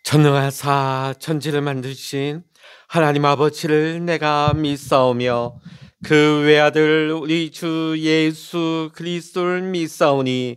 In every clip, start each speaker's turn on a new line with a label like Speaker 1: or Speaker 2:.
Speaker 1: 전능하사 천지를 만드신 하나님 아버지를 내가 믿사오며 그 외아들 우리 주 예수 그리스도를 믿사오니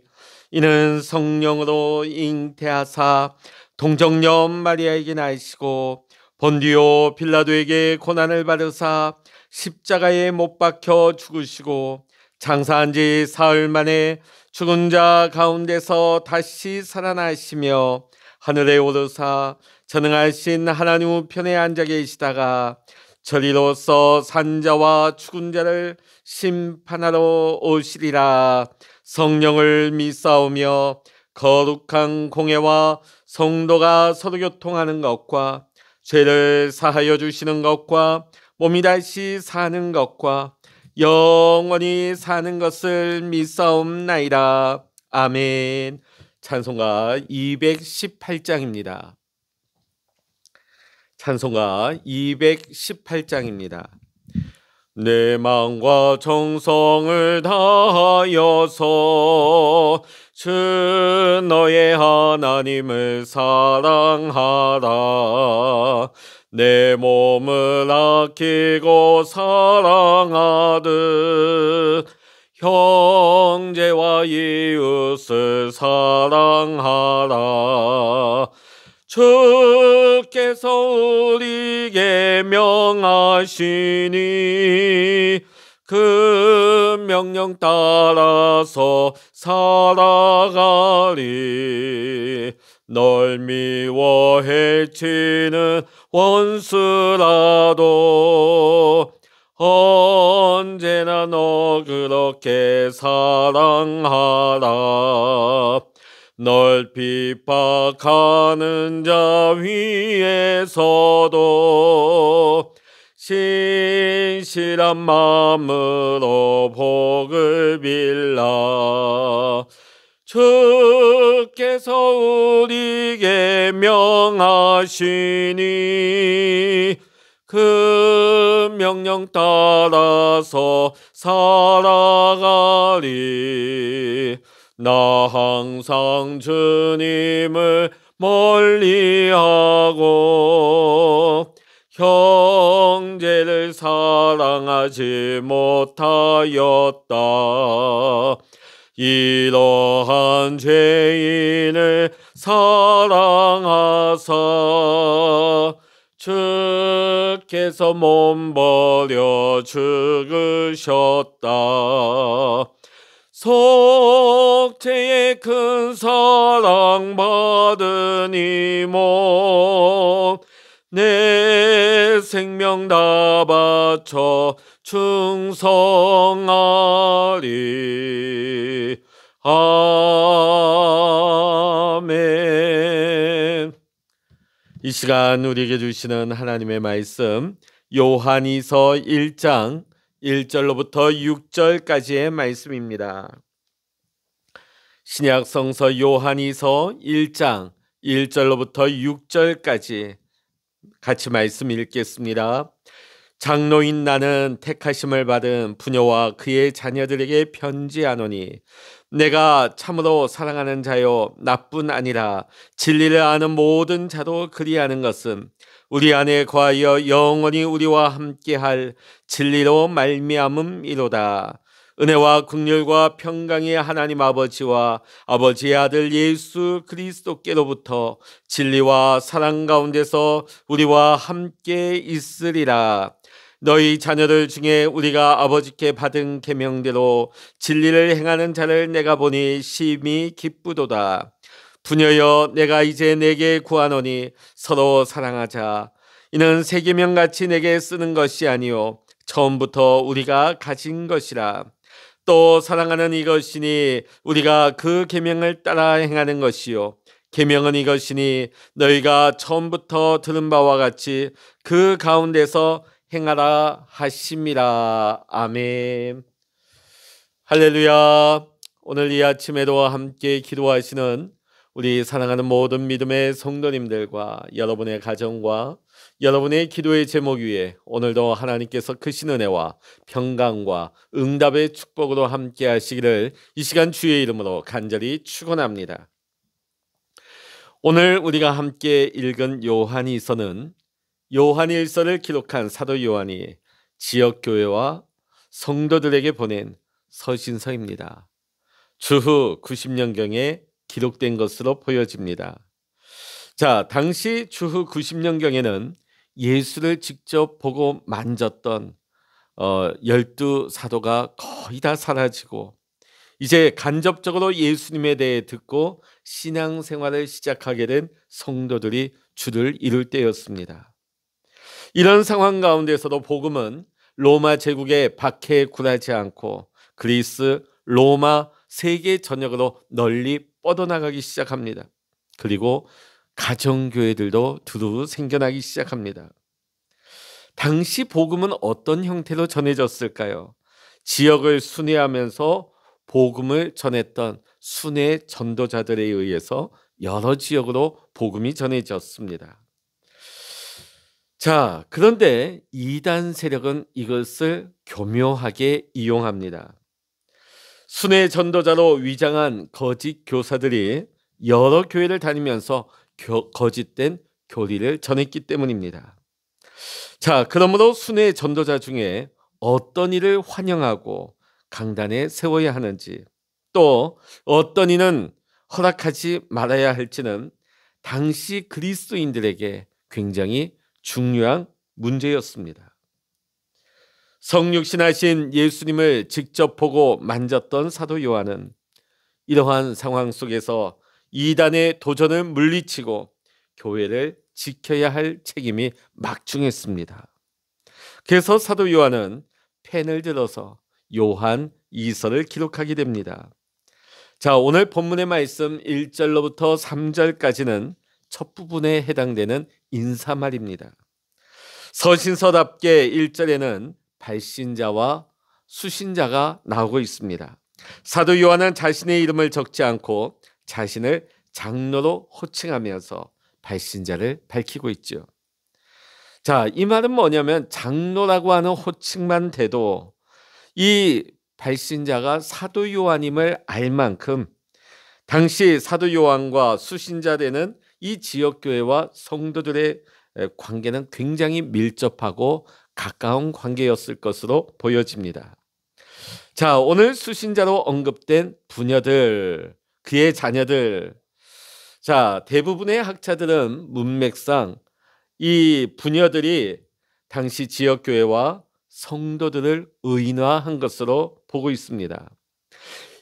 Speaker 1: 이는 성령으로 잉태하사 동정녀 마리아에게 나시고 본디오 빌라도에게 고난을 받으사 십자가에 못 박혀 죽으시고 장사한 지 사흘 만에 죽은 자 가운데서 다시 살아나시며 하늘에 오르사 전능하신 하나님 우편에 앉아 계시다가 저리로서 산자와 죽은 자를 심판하러 오시리라. 성령을 믿사오며 거룩한 공회와 성도가 서로 교통하는 것과 죄를 사하여 주시는 것과 몸이 다시 사는 것과 영원히 사는 것을 믿사옵나이다. 아멘. 찬송가 218장입니다. 찬송가 218장입니다. 내 마음과 정성을 다하여서 주 너의 하나님을 사랑하라. 내 몸을 아끼고 사랑하듯 형제와 이웃을 사랑하라. 주께서 우리에게 명하시니 그 명령 따라서 살아가리. 널 미워 해치는 원수라도 언제나 너 그렇게 사랑하라. 널 핍박하는 자 위에서도 신실한 마음으로 복을 빌라. 주께서 우리에게 명하시니 그 명령 따라서 살아가리. 나 항상 주님을 멀리하고 형제를 사랑하지 못하였다. 이러한 죄인을 사랑하사 주께서 몸버려 죽으셨다. 속죄의 큰 사랑 받은 이모 내 생명 다 바쳐 충성하리. 아멘. 이 시간 우리에게 주시는 하나님의 말씀 요한이서 1장 1절로부터 6절까지의 말씀입니다. 신약 성서 요한이서 1장 1절로부터 6절까지 같이 말씀 읽겠습니다. 장로인 나는 택하심을 받은 부녀와 그의 자녀들에게 편지하노니 내가 참으로 사랑하는 자요 나뿐 아니라 진리를 아는 모든 자도 그리하는 것은 우리 안에 거하여 영원히 우리와 함께할 진리로 말미암음이로다. 은혜와 긍휼과 평강의 하나님 아버지와 아버지의 아들 예수 그리스도께로부터 진리와 사랑 가운데서 우리와 함께 있으리라. 너희 자녀들 중에 우리가 아버지께 받은 계명대로 진리를 행하는 자를 내가 보니 심히 기쁘도다. 부녀여 내가 이제 내게 구하노니 서로 사랑하자. 이는 새 계명같이 내게 쓰는 것이 아니요 처음부터 우리가 가진 것이라. 또 사랑하는 이것이니 우리가 그 계명을 따라 행하는 것이요 계명은 이것이니 너희가 처음부터 들은 바와 같이 그 가운데서 행하라 하심이라. 아멘. 할렐루야. 오늘 이 아침에도 함께 기도하시는 우리 사랑하는 모든 믿음의 성도님들과 여러분의 가정과 여러분의 기도의 제목 위에 오늘도 하나님께서 크신 은혜와 평강과 응답의 축복으로 함께 하시기를 이 시간 주의 이름으로 간절히 축원합니다. 오늘 우리가 함께 읽은 요한일서는 요한일서를 기록한 사도 요한이 지역 교회와 성도들에게 보낸 서신서입니다. 주후 90년경에 기록된 것으로 보여집니다. 자, 당시 주후 90년경에는 예수를 직접 보고 만졌던 12사도가 거의 다 사라지고 이제 간접적으로 예수님에 대해 듣고 신앙생활을 시작하게 된 성도들이 주를 이룰 때였습니다. 이런 상황 가운데서도 복음은 로마 제국의 박해에 굴하지 않고 그리스, 로마, 세계 전역으로 널리 뻗어나가기 시작합니다. 그리고 가정교회들도 두루 생겨나기 시작합니다. 당시 복음은 어떤 형태로 전해졌을까요? 지역을 순회하면서 복음을 전했던 순회 전도자들에 의해서 여러 지역으로 복음이 전해졌습니다. 자, 그런데 이단 세력은 이것을 교묘하게 이용합니다. 순회 전도자로 위장한 거짓 교사들이 여러 교회를 다니면서 거짓된 교리를 전했기 때문입니다. 자, 그러므로 순회 전도자 중에 어떤 이를 환영하고 강단에 세워야 하는지, 또 어떤 이는 허락하지 말아야 할지는 당시 그리스도인들에게 굉장히 중요한 문제였습니다. 성육신하신 예수님을 직접 보고 만졌던 사도 요한은 이러한 상황 속에서 이단의 도전을 물리치고 교회를 지켜야 할 책임이 막중했습니다. 그래서 사도 요한은 펜을 들어서 요한 2서를 기록하게 됩니다. 자, 오늘 본문의 말씀 1절로부터 3절까지는 첫 부분에 해당되는 인사말입니다. 서신서답게 1절에는 발신자와 수신자가 나오고 있습니다. 사도 요한은 자신의 이름을 적지 않고 자신을 장로로 호칭하면서 발신자를 밝히고 있죠. 자, 이 말은 뭐냐면 장로라고 하는 호칭만 돼도 이 발신자가 사도 요한임을 알 만큼 당시 사도 요한과 수신자 되는 이 지역교회와 성도들의 관계는 굉장히 밀접하고 가까운 관계였을 것으로 보여집니다. 자, 오늘 수신자로 언급된 부녀들, 그의 자녀들, 자, 대부분의 학자들은 문맥상 이 부녀들이 당시 지역교회와 성도들을 의인화한 것으로 보고 있습니다.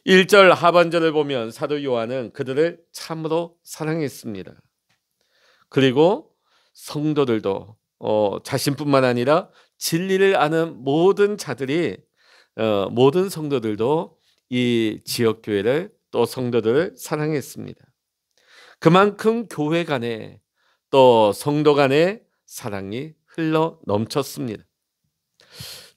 Speaker 1: 1절 하반절을 보면 사도 요한은 그들을 참으로 사랑했습니다. 그리고 성도들도 자신뿐만 아니라 진리를 아는 모든 자들이 모든 성도들도 이 지역교회를 또 성도들을 사랑했습니다. 그만큼 교회 간에 또 성도 간에 사랑이 흘러 넘쳤습니다.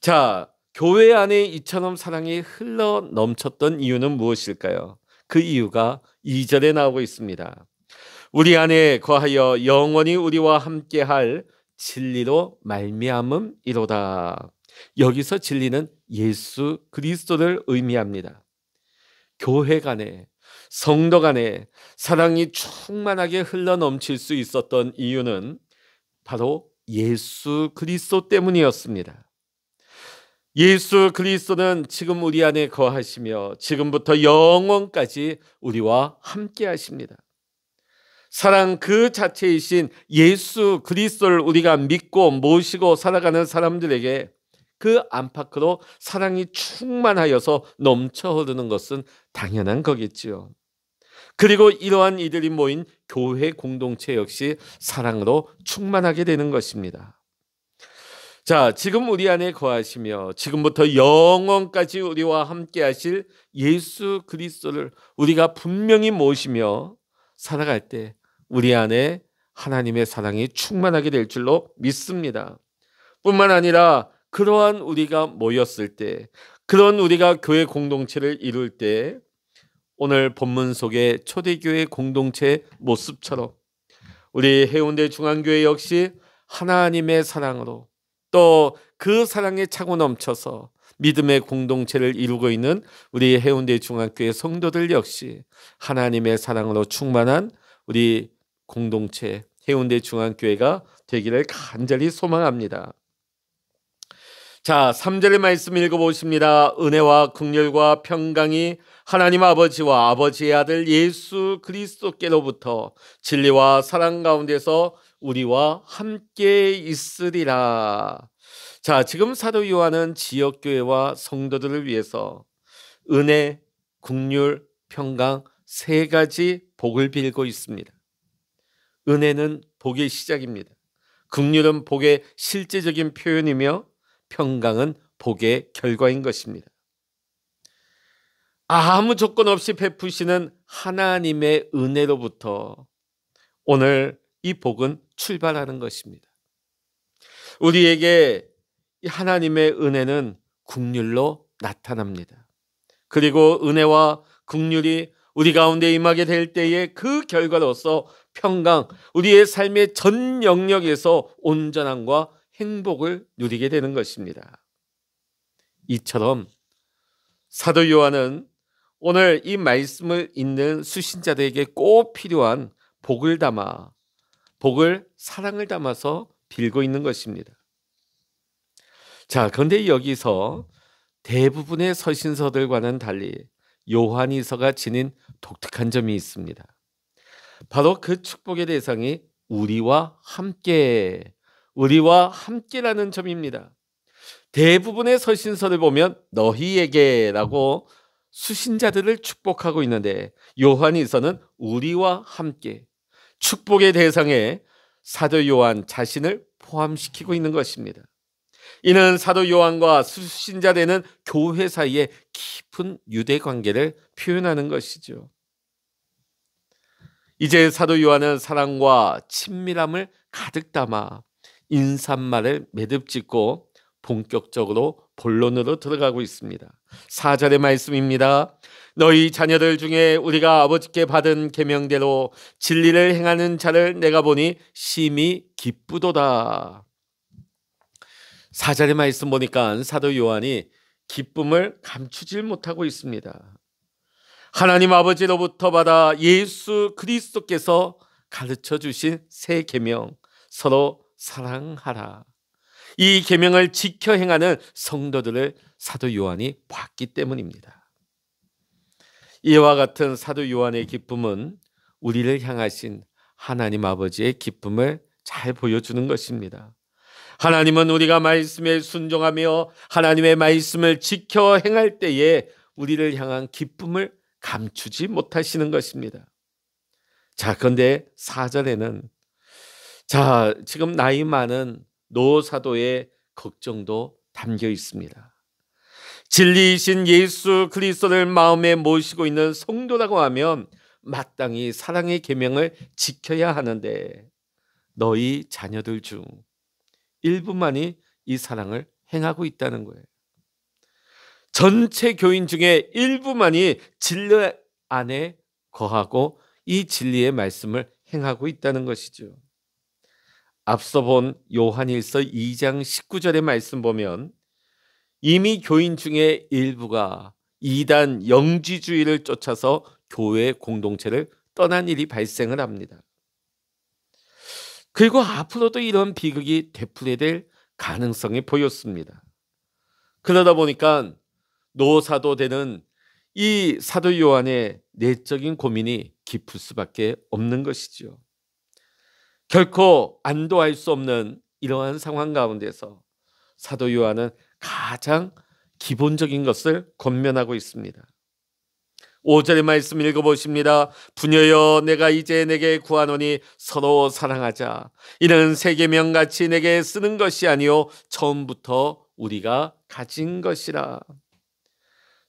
Speaker 1: 자, 교회 안에 이처럼 사랑이 흘러 넘쳤던 이유는 무엇일까요? 그 이유가 2절에 나오고 있습니다. 우리 안에 거하여 영원히 우리와 함께할 진리로 말미암음이로다. 여기서 진리는 예수 그리스도를 의미합니다. 교회 간에 성도 간에 사랑이 충만하게 흘러 넘칠 수 있었던 이유는 바로 예수 그리스도 때문이었습니다. 예수 그리스도는 지금 우리 안에 거하시며 지금부터 영원까지 우리와 함께 하십니다. 사랑 그 자체이신 예수 그리스도를 우리가 믿고 모시고 살아가는 사람들에게 그 안팎으로 사랑이 충만하여서 넘쳐 흐르는 것은 당연한 거겠지요. 그리고 이러한 이들이 모인 교회 공동체 역시 사랑으로 충만하게 되는 것입니다. 자, 지금 우리 안에 거하시며 지금부터 영원까지 우리와 함께 하실 예수 그리스도를 우리가 분명히 모시며 살아갈 때 우리 안에 하나님의 사랑이 충만하게 될 줄로 믿습니다. 뿐만 아니라 그러한 우리가 모였을 때, 그런 우리가 교회 공동체를 이룰 때 오늘 본문 속의 초대교회 공동체의 모습처럼 우리 해운대 중앙교회 역시 하나님의 사랑으로 또 그 사랑에 차고 넘쳐서 믿음의 공동체를 이루고 있는 우리 해운대 중앙교회 성도들 역시 하나님의 사랑으로 충만한 우리 공동체 해운대 중앙교회가 되기를 간절히 소망합니다. 자, 3절의 말씀 읽어보십니다. 은혜와 긍휼과 평강이 하나님 아버지와 아버지의 아들 예수 그리스도께로부터 진리와 사랑 가운데서 우리와 함께 있으리라. 자, 지금 사도 요한은 지역교회와 성도들을 위해서 은혜, 긍휼, 평강 세 가지 복을 빌고 있습니다. 은혜는 복의 시작입니다. 긍휼은 복의 실제적인 표현이며 평강은 복의 결과인 것입니다. 아무 조건 없이 베푸시는 하나님의 은혜로부터 오늘 이 복은 출발하는 것입니다. 우리에게 하나님의 은혜는 긍휼로 나타납니다. 그리고 은혜와 긍휼이 우리 가운데 임하게 될 때에 그 결과로서 평강, 우리의 삶의 전 영역에서 온전함과 행복을 누리게 되는 것입니다. 이처럼 사도 요한은 오늘 이 말씀을 읽는 수신자들에게 꼭 필요한 복을 담아, 복을 사랑을 담아서 빌고 있는 것입니다. 자, 그런데 여기서 대부분의 서신서들과는 달리 요한이서가 지닌 독특한 점이 있습니다. 바로 그 축복의 대상이 우리와 함께라는 점입니다. 대부분의 서신서를 보면 너희에게라고 수신자들을 축복하고 있는데 요한이서는 우리와 함께 축복의 대상에 사도 요한 자신을 포함시키고 있는 것입니다. 이는 사도 요한과 수신자되는 교회 사이의 깊은 유대 관계를 표현하는 것이죠. 이제 사도 요한은 사랑과 친밀함을 가득 담아 인사말을 매듭짓고 본격적으로 본론으로 들어가고 있습니다. 4절의 말씀입니다. 너희 자녀들 중에 우리가 아버지께 받은 계명대로 진리를 행하는 자를 내가 보니 심히 기쁘도다. 4절의 말씀 보니까 사도 요한이 기쁨을 감추질 못하고 있습니다. 하나님 아버지로부터 받아 예수 그리스도께서 가르쳐 주신 새 계명, 서로 사랑하라. 이 계명을 지켜 행하는 성도들을 사도 요한이 봤기 때문입니다. 이와 같은 사도 요한의 기쁨은 우리를 향하신 하나님 아버지의 기쁨을 잘 보여주는 것입니다. 하나님은 우리가 말씀에 순종하며 하나님의 말씀을 지켜 행할 때에 우리를 향한 기쁨을 감추지 못하시는 것입니다. 자, 그런데 4절에는 지금 나이 많은 노사도의 걱정도 담겨 있습니다. 진리이신 예수 그리스도를 마음에 모시고 있는 성도라고 하면 마땅히 사랑의 계명을 지켜야 하는데 너희 자녀들 중 일부만이 이 사랑을 행하고 있다는 거예요. 전체 교인 중에 일부만이 진리 안에 거하고 이 진리의 말씀을 행하고 있다는 것이죠. 앞서 본 요한일서 2장 19절의 말씀 보면 이미 교인 중에 일부가 이단 영지주의를 쫓아서 교회 공동체를 떠난 일이 발생을 합니다. 그리고 앞으로도 이런 비극이 되풀이될 가능성이 보였습니다. 그러다 보니까 노사도 되는 이 사도 요한의 내적인 고민이 깊을 수밖에 없는 것이죠. 결코 안도할 수 없는 이러한 상황 가운데서 사도 요한은 가장 기본적인 것을 권면하고 있습니다. 5절의 말씀 읽어보십니다. 부녀여 내가 이제 내게 구하노니 서로 사랑하자. 이는 새 계명같이 내게 쓰는 것이 아니요 처음부터 우리가 가진 것이라.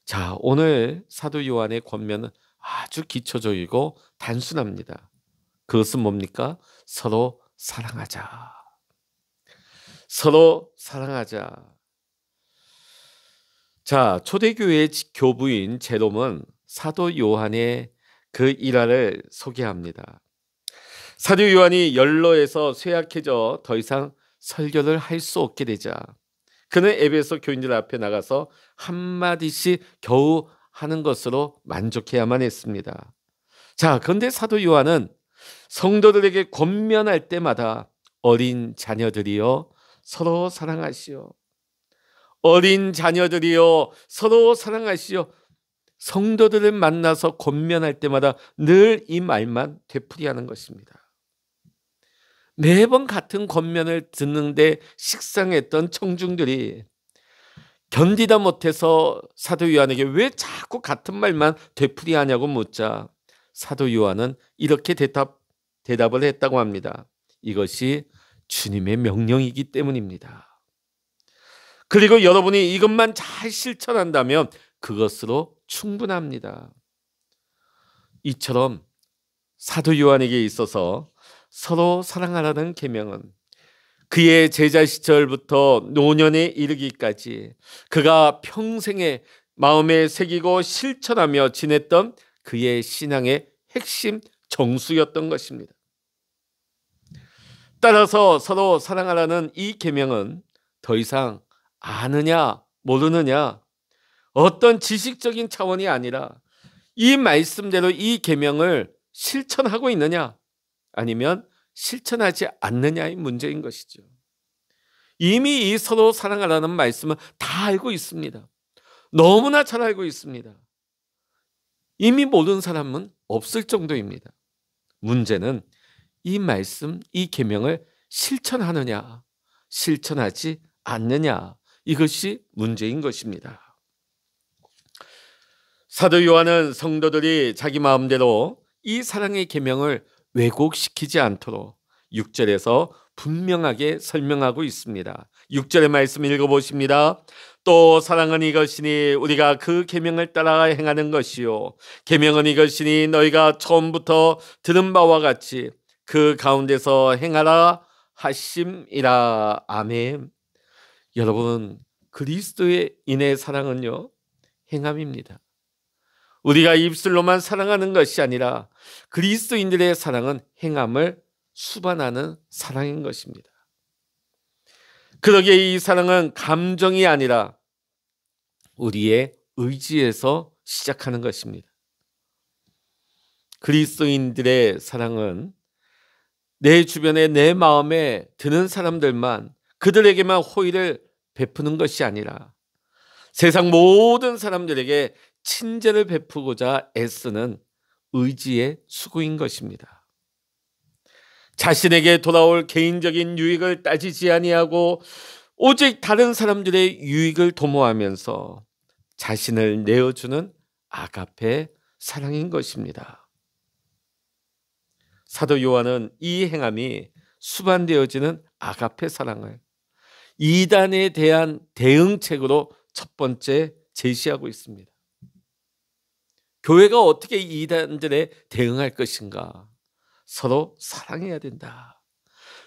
Speaker 1: 자, 오늘 사도 요한의 권면은 아주 기초적이고 단순합니다. 그것은 뭡니까? 서로 사랑하자. 서로 사랑하자. 자, 초대교회의 교부인 제롬은 사도 요한의 그 일화를 소개합니다. 사도 요한이 연로에서 쇠약해져 더 이상 설교를 할 수 없게 되자 그는 에베소 교인들 앞에 나가서 한마디씩 겨우 하는 것으로 만족해야만 했습니다. 자, 그런데 사도 요한은 성도들에게 권면할 때마다 어린 자녀들이여 서로 사랑하시오. 어린 자녀들이여 서로 사랑하시오. 성도들을 만나서 권면할 때마다 늘 이 말만 되풀이하는 것입니다. 매번 같은 권면을 듣는데 식상했던 청중들이 견디다 못해서 사도 요한에게 왜 자꾸 같은 말만 되풀이하냐고 묻자 사도 요한은 이렇게 대답을 했다고 합니다. 이것이 주님의 명령이기 때문입니다. 그리고 여러분이 이것만 잘 실천한다면 그것으로 충분합니다. 이처럼 사도 요한에게 있어서 서로 사랑하라는 계명은 그의 제자 시절부터 노년에 이르기까지 그가 평생에 마음에 새기고 실천하며 지냈던 그의 신앙의 핵심 정수였던 것입니다. 따라서 서로 사랑하라는 이 계명은 더 이상 아느냐 모르느냐 어떤 지식적인 차원이 아니라 이 말씀대로 이 계명을 실천하고 있느냐 아니면 실천하지 않느냐의 문제인 것이죠. 이미 이 서로 사랑하라는 말씀은 다 알고 있습니다. 너무나 잘 알고 있습니다. 이미 모르는 사람은 없을 정도입니다. 문제는 이 말씀, 이 계명을 실천하느냐, 실천하지 않느냐, 이것이 문제인 것입니다. 사도 요한은 성도들이 자기 마음대로 이 사랑의 계명을 왜곡시키지 않도록 6절에서 분명하게 설명하고 있습니다. 6절의 말씀 읽어보십니다. 또 사랑은 이것이니 우리가 그 계명을 따라 행하는 것이요 계명은 이것이니 너희가 처음부터 들은 바와 같이 그 가운데서 행하라 하심이라. 아멘. 여러분, 그리스도의 인의 사랑은요 행함입니다. 우리가 입술로만 사랑하는 것이 아니라 그리스도인들의 사랑은 행함을 수반하는 사랑인 것입니다. 그러기에 이 사랑은 감정이 아니라 우리의 의지에서 시작하는 것입니다. 그리스도인들의 사랑은 내 주변에 내 마음에 드는 사람들만 그들에게만 호의를 베푸는 것이 아니라 세상 모든 사람들에게 친절을 베푸고자 애쓰는 의지의 수고인 것입니다. 자신에게 돌아올 개인적인 유익을 따지지 아니하고 오직 다른 사람들의 유익을 도모하면서 자신을 내어주는 아가페 사랑인 것입니다. 사도 요한은 이 행함이 수반되어지는 아가페 사랑을 이단에 대한 대응책으로 첫 번째 제시하고 있습니다. 교회가 어떻게 이단들에 대응할 것인가? 서로 사랑해야 된다.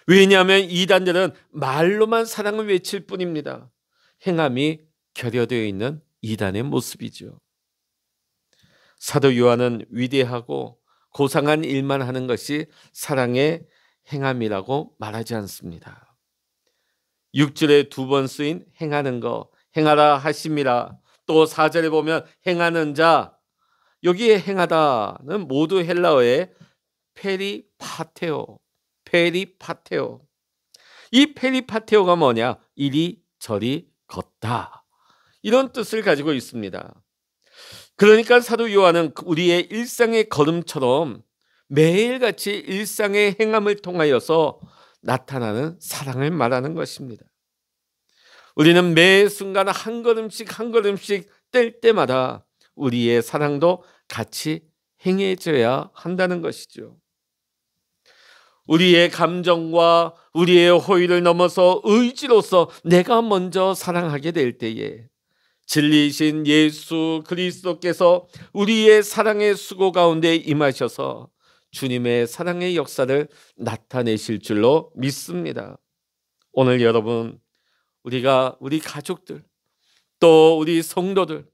Speaker 1: 왜냐하면 이단들은 말로만 사랑을 외칠 뿐입니다. 행함이 결여되어 있는 이단의 모습이죠. 사도 요한은 위대하고 고상한 일만 하는 것이 사랑의 행함이라고 말하지 않습니다. 6절에 두 번 쓰인 행하는 거, 행하라 하심이라. 또 4절에 보면 행하는 자, 여기에 행하다는 모두 헬라어의 페리파테오. 이 페리파테오가 뭐냐? 이리저리 걷다. 이런 뜻을 가지고 있습니다. 그러니까 사도 요한은 우리의 일상의 걸음처럼 매일같이 일상의 행함을 통하여서 나타나는 사랑을 말하는 것입니다. 우리는 매 순간 한 걸음씩 한 걸음씩 뗄 때마다 우리의 사랑도 같이 행해져야 한다는 것이죠. 우리의 감정과 우리의 호의를 넘어서 의지로서 내가 먼저 사랑하게 될 때에 진리이신 예수 그리스도께서 우리의 사랑의 수고 가운데 임하셔서 주님의 사랑의 역사를 나타내실 줄로 믿습니다. 오늘 여러분, 우리가 우리 가족들, 또 우리 성도들,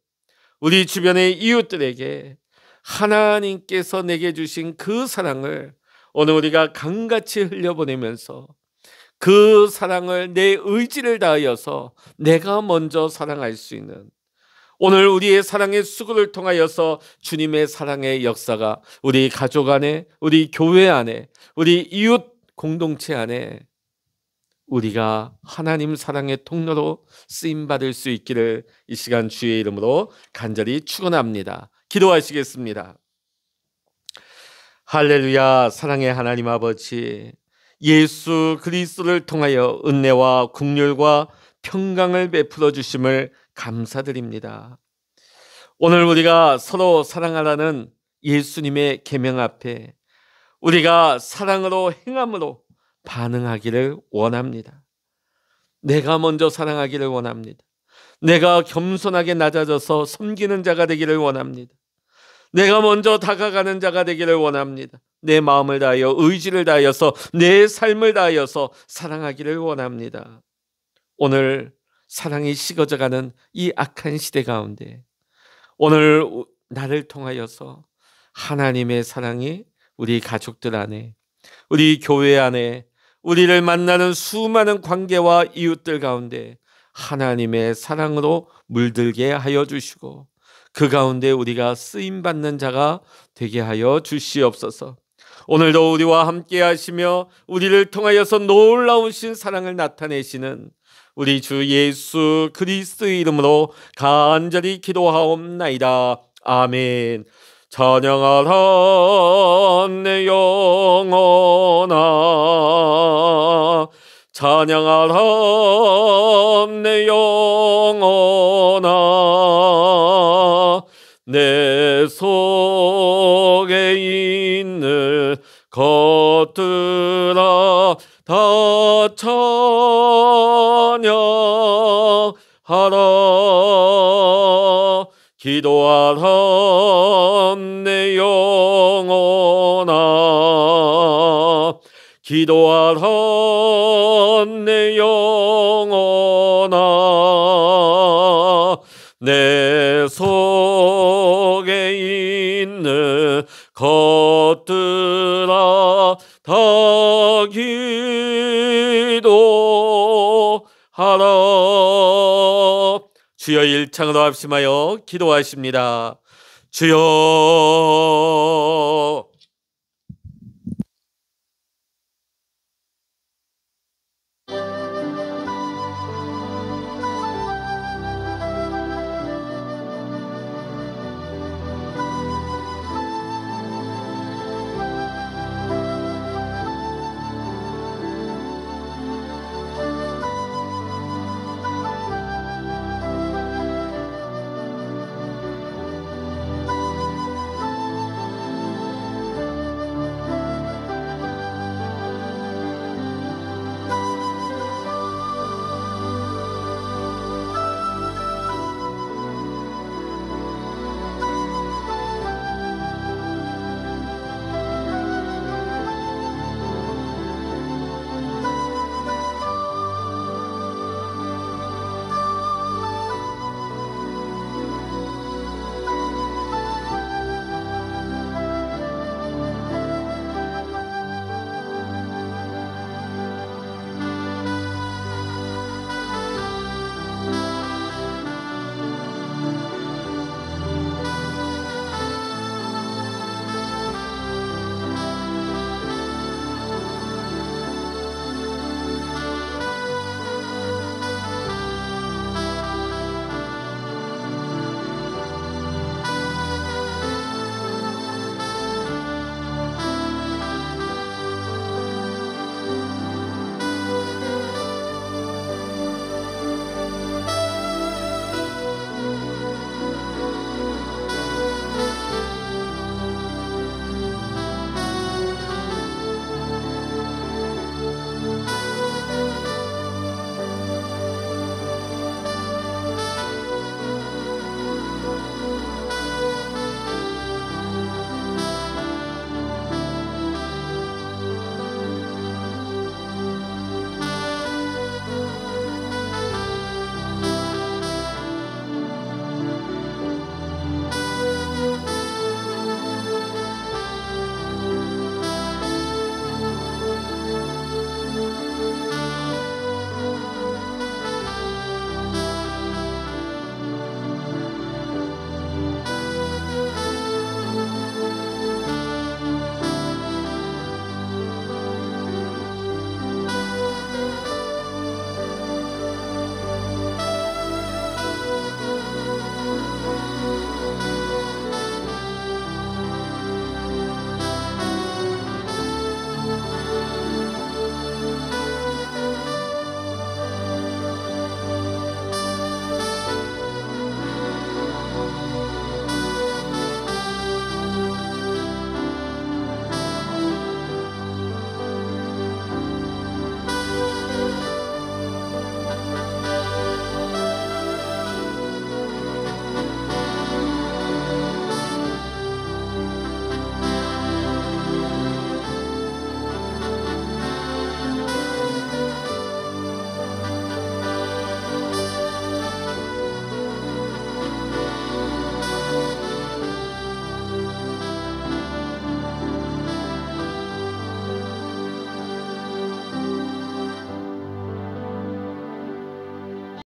Speaker 1: 우리 주변의 이웃들에게 하나님께서 내게 주신 그 사랑을 오늘 우리가 강같이 흘려보내면서 그 사랑을 내 의지를 다하여서 내가 먼저 사랑할 수 있는 오늘 우리의 사랑의 수고를 통하여서 주님의 사랑의 역사가 우리 가족 안에, 우리 교회 안에, 우리 이웃 공동체 안에 우리가 하나님 사랑의 통로로 쓰임받을 수 있기를 이 시간 주의 이름으로 간절히 축원합니다. 기도하시겠습니다. 할렐루야. 사랑의 하나님 아버지, 예수 그리스도를 통하여 은혜와 긍휼과 평강을 베풀어 주심을 감사드립니다. 오늘 우리가 서로 사랑하라는 예수님의 계명 앞에 우리가 사랑으로 행함으로 반응하기를 원합니다. 내가 먼저 사랑하기를 원합니다. 내가 겸손하게 낮아져서 섬기는 자가 되기를 원합니다. 내가 먼저 다가가는 자가 되기를 원합니다. 내 마음을 다하여 의지를 다하여서 내 삶을 다하여서 사랑하기를 원합니다. 오늘 사랑이 식어져가는 이 악한 시대 가운데 오늘 나를 통하여서 하나님의 사랑이 우리 가족들 안에, 우리 교회 안에, 우리를 만나는 수많은 관계와 이웃들 가운데 하나님의 사랑으로 물들게 하여 주시고 그 가운데 우리가 쓰임받는 자가 되게 하여 주시옵소서. 오늘도 우리와 함께 하시며 우리를 통하여서 놀라우신 사랑을 나타내시는 우리 주 예수 그리스도의 이름으로 간절히 기도하옵나이다. 아멘. 찬양하라 내 영혼아, 찬양하라 내 영혼아, 내 속에 있는 것들아 다 찬양하라. 기도하라 내 영혼아, 기도하라 내 영혼아, 내 속에 있는 것들아 다 기도하라. 주여 일창으로 합심하여 기도하십니다. 주여